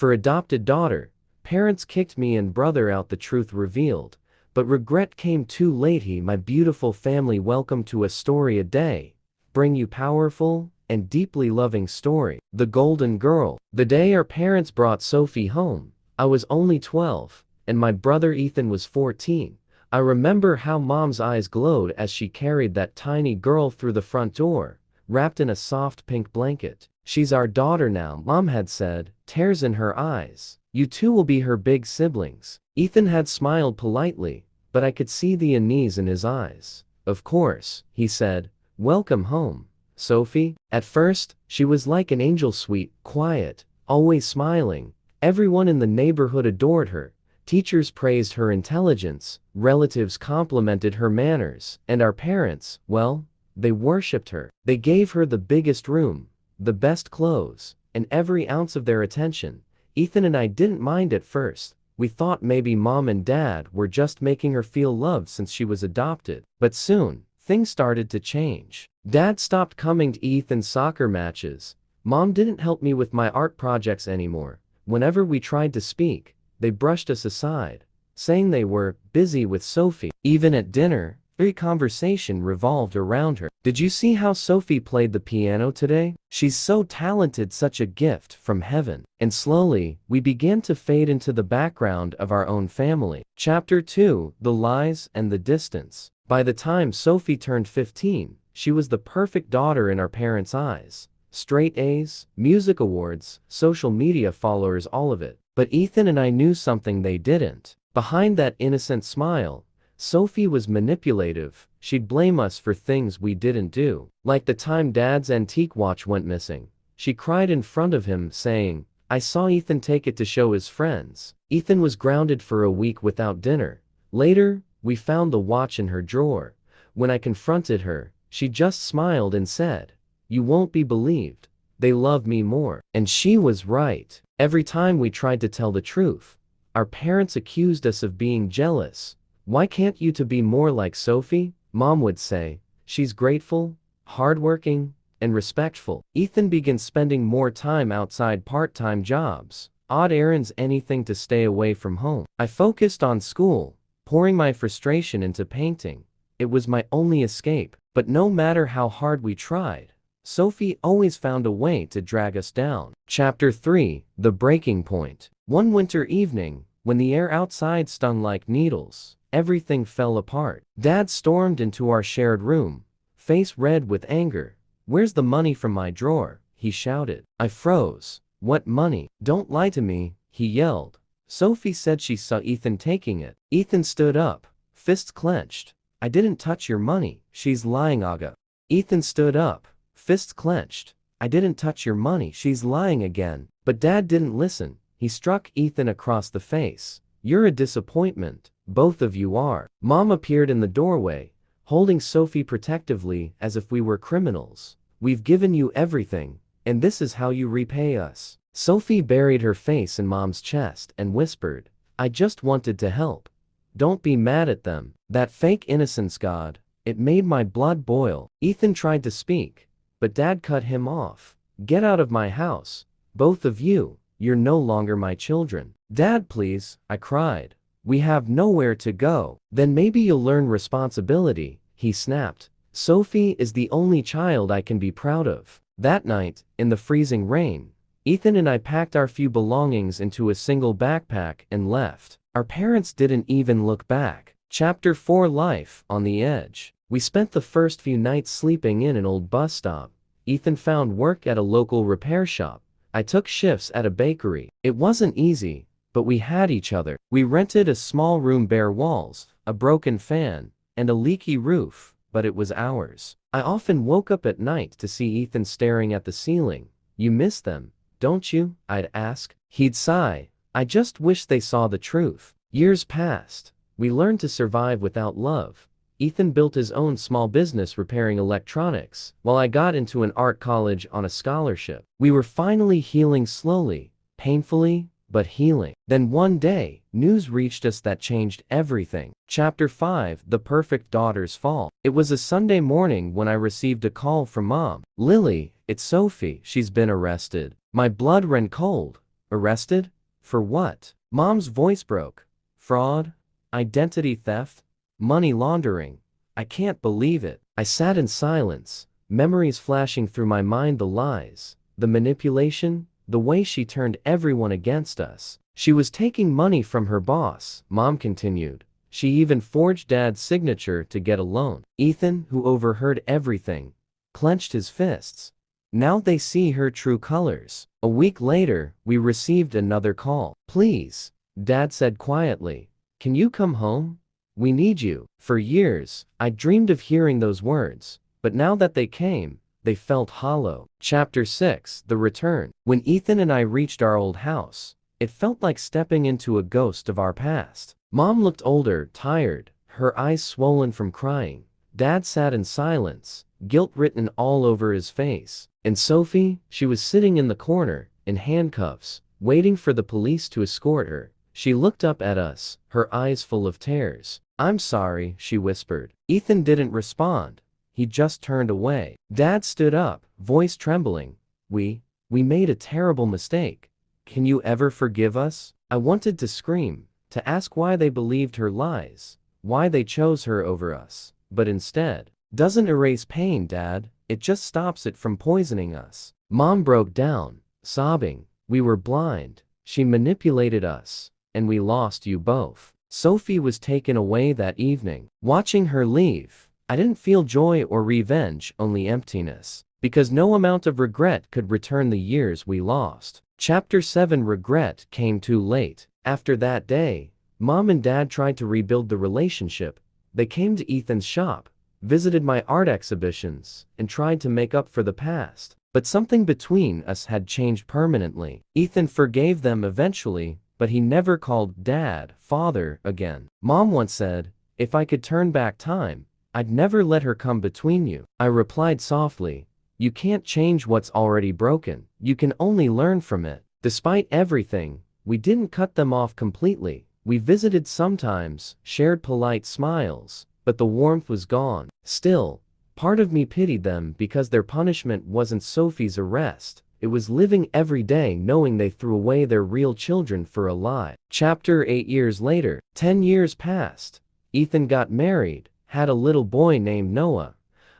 For adopted daughter, parents kicked me and brother out, the truth revealed. But regret came too late. He, my beautiful family, welcome to a story a day. Bring you powerful and deeply loving story. The Golden Girl. The day our parents brought Sophie home, I was only 12, and my brother Ethan was 14. I remember how Mom's eyes glowed as she carried that tiny girl through the front door, wrapped in a soft pink blanket. She's our daughter now, Mom had said, tears in her eyes. You two will be her big siblings. Ethan had smiled politely, but I could see the unease in his eyes. Of course, he said, welcome home, Sophie. At first, she was like an angel, sweet, quiet, always smiling. Everyone in the neighborhood adored her. Teachers praised her intelligence, relatives complimented her manners, and our parents, well, they worshipped her. They gave her the biggest room, the best clothes, and every ounce of their attention. Ethan and I didn't mind at first. We thought maybe Mom and Dad were just making her feel loved since she was adopted. But soon, things started to change. Dad stopped coming to Ethan's soccer matches. Mom didn't help me with my art projects anymore. Whenever we tried to speak, they brushed us aside, saying they were busy with Sophie. Even at dinner, every conversation revolved around her. Did you see how Sophie played the piano today? She's so talented, such a gift from heaven. And slowly, we began to fade into the background of our own family. Chapter 2: The Lies and the Distance. By the time Sophie turned 15, she was the perfect daughter in our parents' eyes. Straight A's, music awards, social media followers, all of it. But Ethan and I knew something they didn't. Behind that innocent smile, Sophie was manipulative. She'd blame us for things we didn't do. Like the time Dad's antique watch went missing. She cried in front of him, saying, "I saw Ethan take it to show his friends." Ethan was grounded for a week without dinner. Later, we found the watch in her drawer. When I confronted her, she just smiled and said, "You won't be believed. They love me more." And she was right. Every time we tried to tell the truth, our parents accused us of being jealous. "Why can't you to be more like Sophie?" Mom would say. "She's grateful, hardworking, and respectful." Ethan began spending more time outside, part-time jobs, odd errands, anything to stay away from home. I focused on school, pouring my frustration into painting. It was my only escape. But no matter how hard we tried, Sophie always found a way to drag us down. Chapter 3: The Breaking Point. One winter evening, when the air outside stung like needles, everything fell apart. Dad stormed into our shared room, face red with anger. "Where's the money from my drawer?" he shouted. I froze. "What money? Don't lie to me," he yelled. Sophie said she saw Ethan taking it. Ethan stood up, fists clenched. "I didn't touch your money." "She's lying, Aga." Ethan stood up, fists clenched. "I didn't touch your money." "She's lying again." But Dad didn't listen. He struck Ethan across the face. "You're a disappointment. Both of you are." Mom appeared in the doorway, holding Sophie protectively as if we were criminals. "We've given you everything, and this is how you repay us." Sophie buried her face in Mom's chest and whispered, "I just wanted to help. Don't be mad at them." That fake innocence, God, it made my blood boil. Ethan tried to speak, but Dad cut him off. "Get out of my house, both of you. You're no longer my children." "Dad, please," I cried. "We have nowhere to go." "Then maybe you'll learn responsibility," he snapped. "Sophie is the only child I can be proud of." That night, in the freezing rain, Ethan and I packed our few belongings into a single backpack and left. Our parents didn't even look back. Chapter 4: Life on the Edge. We spent the first few nights sleeping in an old bus stop. Ethan found work at a local repair shop. I took shifts at a bakery. It wasn't easy, but we had each other. We rented a small room, bare walls, a broken fan, and a leaky roof, but it was ours. I often woke up at night to see Ethan staring at the ceiling. "You miss them, don't you?" I'd ask. He'd sigh. "I just wish they saw the truth." Years passed. We learned to survive without love. Ethan built his own small business repairing electronics, while I got into an art college on a scholarship. We were finally healing slowly, painfully, but healing. Then one day, news reached us that changed everything. Chapter 5: The Perfect Daughter's Fall. It was a Sunday morning when I received a call from Mom. "Lily, it's Sophie. She's been arrested." My blood ran cold. Arrested? For what? Mom's voice broke. Fraud? Identity theft? Money laundering? I can't believe it. I sat in silence, memories flashing through my mind, the lies, the manipulation, the way she turned everyone against us. She was taking money from her boss, Mom continued. She even forged Dad's signature to get a loan. Ethan, who overheard everything, clenched his fists. Now they see her true colors. A week later, we received another call. Please, Dad said quietly, can you come home? We need you. For years, I dreamed of hearing those words, but now that they came, they felt hollow. Chapter 6: The Return. When Ethan and I reached our old house, it felt like stepping into a ghost of our past. Mom looked older, tired, her eyes swollen from crying. Dad sat in silence, guilt written all over his face. And Sophie, she was sitting in the corner, in handcuffs, waiting for the police to escort her. She looked up at us, her eyes full of tears. I'm sorry, she whispered. Ethan didn't respond. He just turned away. Dad stood up, voice trembling. We made a terrible mistake. Can you ever forgive us? I wanted to scream, to ask why they believed her lies, why they chose her over us. But instead, doesn't erase pain, Dad. It just stops it from poisoning us. Mom broke down, sobbing. We were blind. She manipulated us, and we lost you both. Sophie was taken away that evening. Watching her leave, I didn't feel joy or revenge, only emptiness. Because no amount of regret could return the years we lost. Chapter 7: Regret came too late. After that day, Mom and Dad tried to rebuild the relationship. They came to Ethan's shop, visited my art exhibitions, and tried to make up for the past. But something between us had changed permanently. Ethan forgave them eventually, but he never called Dad father again. Mom once said, if I could turn back time, I'd never let her come between you. I replied softly, you can't change what's already broken. You can only learn from it. Despite everything, we didn't cut them off completely. We visited sometimes, shared polite smiles, but the warmth was gone. Still, part of me pitied them because their punishment wasn't Sophie's arrest. It was living every day knowing they threw away their real children for a lie. Chapter 8: Years later. 10 years passed. Ethan got married, had a little boy named Noah.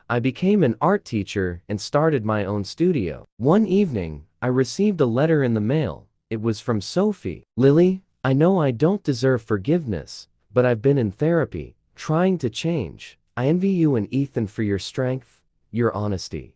I became an art teacher and started my own studio. One evening, I received a letter in the mail. It was from Sophie. Lily, I know I don't deserve forgiveness, but I've been in therapy, trying to change. I envy you and Ethan for your strength, your honesty,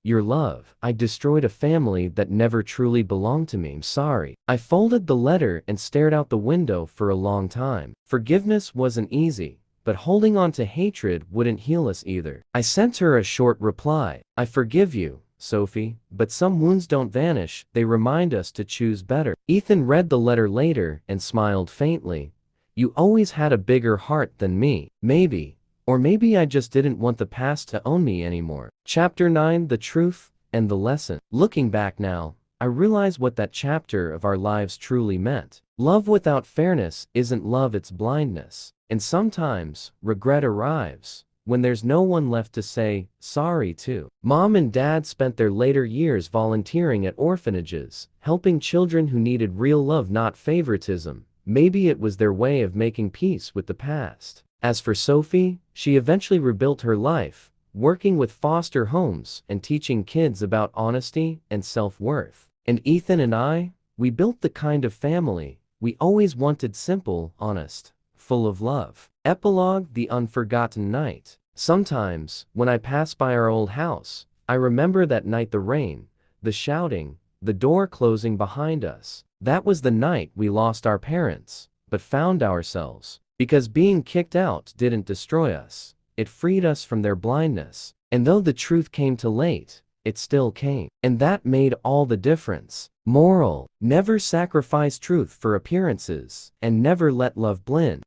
your love. I destroyed a family that never truly belonged to me. I'm sorry. I folded the letter and stared out the window for a long time. Forgiveness wasn't easy, but holding on to hatred wouldn't heal us either. I sent her a short reply. I forgive you, Sophie, but some wounds don't vanish. They remind us to choose better. Ethan read the letter later and smiled faintly. You always had a bigger heart than me. Maybe. Or maybe I just didn't want the past to own me anymore. Chapter 9: The Truth and the Lesson. Looking back now, I realize what that chapter of our lives truly meant. Love without fairness isn't love, it's blindness. And sometimes, regret arrives when there's no one left to say sorry to. Mom and Dad spent their later years volunteering at orphanages, helping children who needed real love, not favoritism. Maybe it was their way of making peace with the past. As for Sophie, she eventually rebuilt her life, working with foster homes and teaching kids about honesty and self-worth. And Ethan and I, we built the kind of family we always wanted: simple, honest, full of love. Epilogue: The Unforgotten Night. Sometimes, when I pass by our old house, I remember that night, the rain, the shouting, the door closing behind us. That was the night we lost our parents, but found ourselves. Because being kicked out didn't destroy us, it freed us from their blindness. And though the truth came too late, it still came. And that made all the difference. Moral: never sacrifice truth for appearances, and never let love blind.